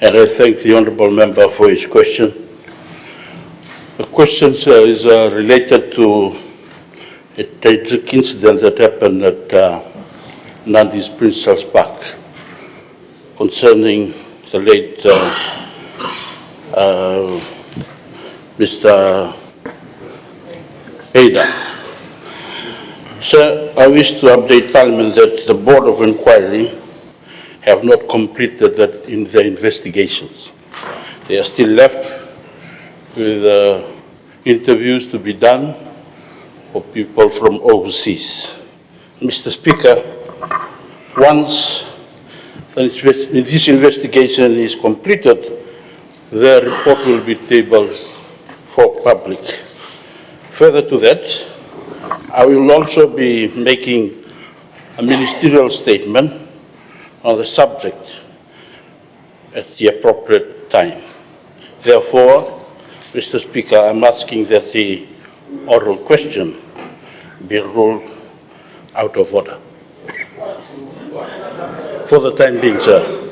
and I thank the honourable member for his question. The question is related to a tragic incident that happened at Nadi's Princess Park concerning the late Mr. Ada. Sir, I wish to update Parliament that the Board of Inquiry have not completed that in their investigations. They are still left with interviews to be done for people from overseas. Mr. Speaker, once this investigation is completed, the report will be tabled for public. Further to that, I will also be making a ministerial statement on the subject at the appropriate time. Therefore, Mr. Speaker, I'm asking that the oral question be ruled out of order. For the time being, sir.